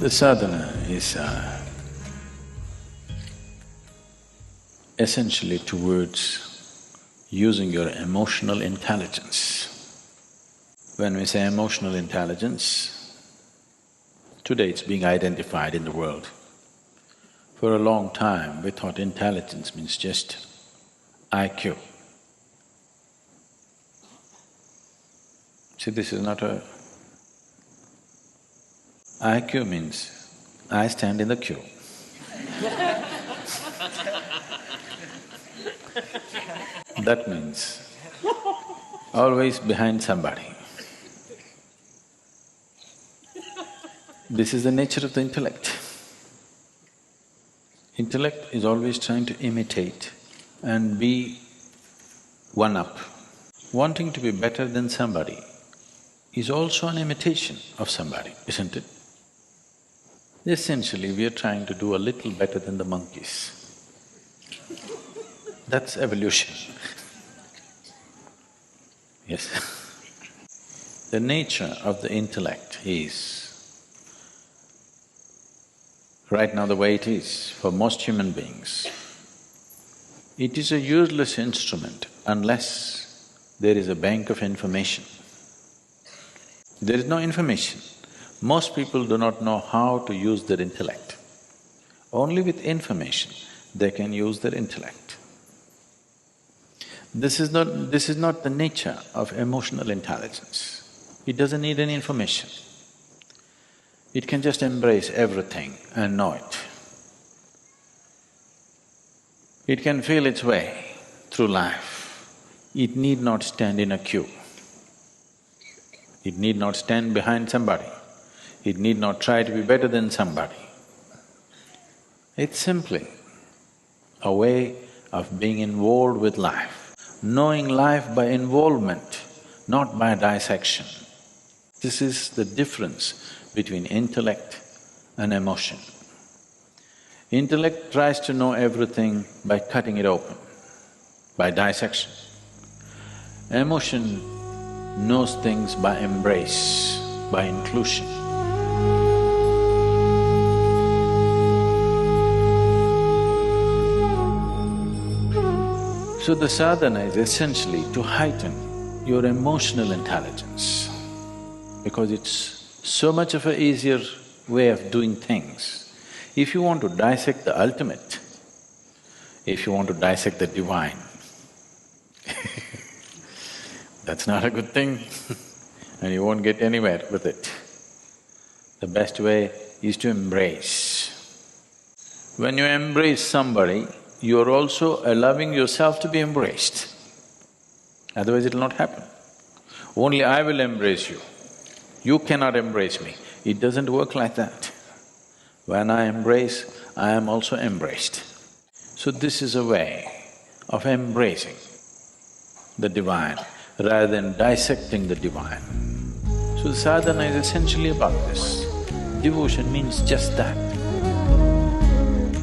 The sadhana is essentially towards using your emotional intelligence. When we say emotional intelligence, today it's being identified in the world. For a long time, we thought intelligence means just IQ. See, this is not a… IQ means I stand in the queue. That means always behind somebody. This is the nature of the intellect. Intellect is always trying to imitate and be one-up. Wanting to be better than somebody is also an imitation of somebody, isn't it? Essentially, we are trying to do a little better than the monkeys. That's evolution. Yes. The nature of the intellect is, right now the way it is for most human beings, it is a useless instrument unless there is a bank of information. There is no information. Most people do not know how to use their intellect. Only with information they can use their intellect. This is not the nature of emotional intelligence. It doesn't need any information. It can just embrace everything and know it. It can feel its way through life. It need not stand in a queue. It need not stand behind somebody. It need not try to be better than somebody. It's simply a way of being involved with life, knowing life by involvement, not by dissection. This is the difference between intellect and emotion. Intellect tries to know everything by cutting it open, by dissection. Emotion knows things by embrace, by inclusion. So the sadhana is essentially to heighten your emotional intelligence, because it's so much of an easier way of doing things. If you want to dissect the ultimate, if you want to dissect the divine, that's not a good thing and you won't get anywhere with it. The best way is to embrace. When you embrace somebody, you're also allowing yourself to be embraced. Otherwise it'll not happen. Only I will embrace you. You cannot embrace me. It doesn't work like that. When I embrace, I am also embraced. So this is a way of embracing the divine rather than dissecting the divine. So the sadhana is essentially about this. Devotion means just that.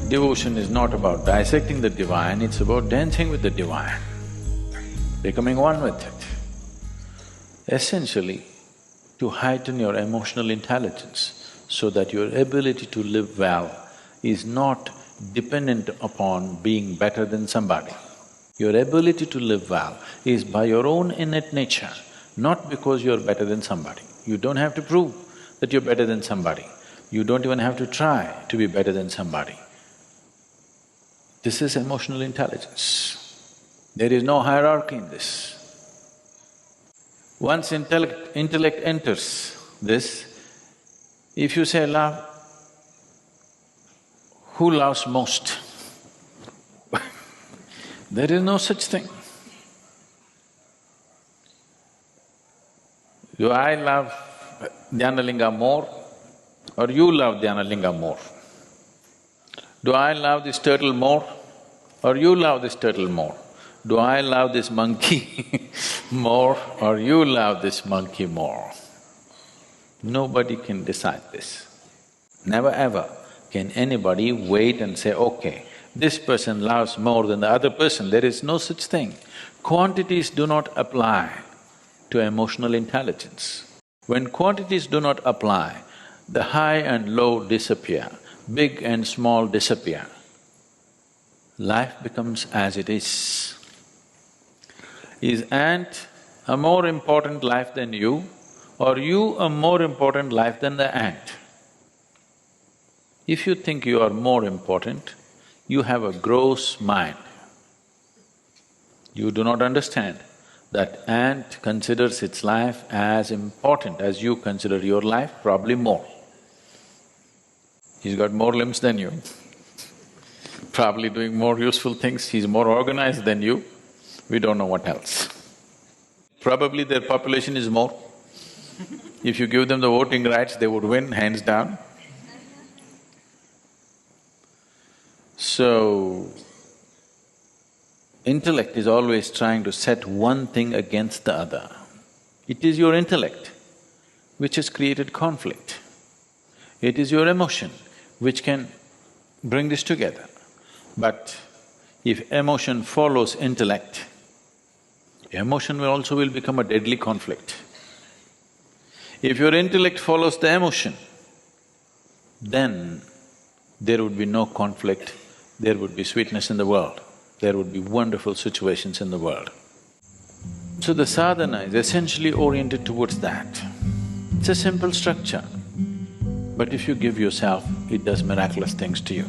Devotion is not about dissecting the divine, it's about dancing with the divine, becoming one with it. Essentially, to heighten your emotional intelligence so that your ability to live well is not dependent upon being better than somebody. Your ability to live well is by your own innate nature, not because you're better than somebody. You don't have to prove that you're better than somebody. You don't even have to try to be better than somebody. This is emotional intelligence. There is no hierarchy in this. Once intellect enters this, if you say love, who loves most? There is no such thing. Do I love Dhyanalinga more or you love Dhyanalinga more? Do I love this turtle more or you love this turtle more? Do I love this monkey more or you love this monkey more? Nobody can decide this. Never ever can anybody wait and say, okay, this person loves more than the other person. There is no such thing. Quantities do not apply to emotional intelligence. When quantities do not apply, the high and low disappear, big and small disappear. Life becomes as it is. Is ant a more important life than you, or you a more important life than the ant? If you think you are more important, you have a gross mind. You do not understand that ant considers its life as important as you consider your life, probably more. He's got more limbs than you, probably doing more useful things, he's more organized than you, we don't know what else. Probably their population is more. If you give them the voting rights, they would win, hands down. So, intellect is always trying to set one thing against the other. It is your intellect which has created conflict. It is your emotion which can bring this together. But if emotion follows intellect, emotion will also become a deadly conflict. If your intellect follows the emotion, then there would be no conflict, there would be sweetness in the world, there would be wonderful situations in the world. So the sadhana is essentially oriented towards that. It's a simple structure, but if you give yourself, it does miraculous things to you.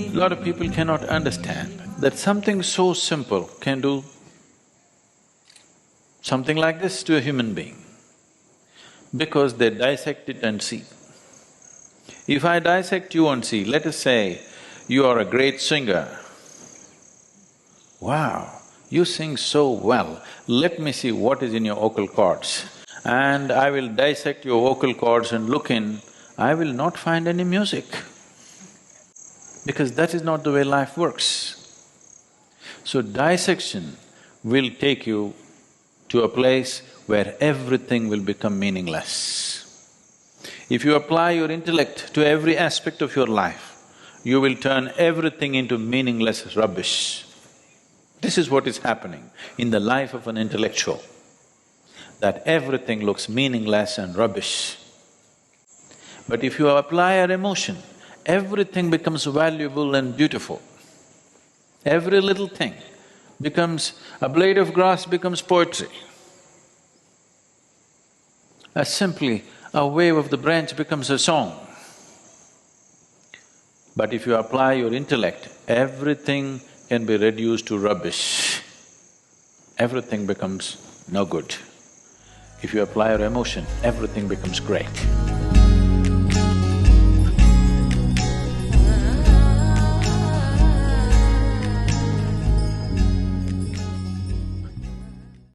A lot of people cannot understand that something so simple can do something like this to a human being, because they dissect it and see. If I dissect you and see, let us say you are a great singer. Wow, you sing so well, let me see what is in your vocal cords. And I will dissect your vocal cords and look in, I will not find any music. Because that is not the way life works. So dissection will take you to a place where everything will become meaningless. If you apply your intellect to every aspect of your life, you will turn everything into meaningless rubbish. This is what is happening in the life of an intellectual, that everything looks meaningless and rubbish. But if you apply our emotion, everything becomes valuable and beautiful. Every little thing becomes… a blade of grass becomes poetry. Simply a wave of the branch becomes a song. But if you apply your intellect, everything can be reduced to rubbish. Everything becomes no good. If you apply your emotion, everything becomes great.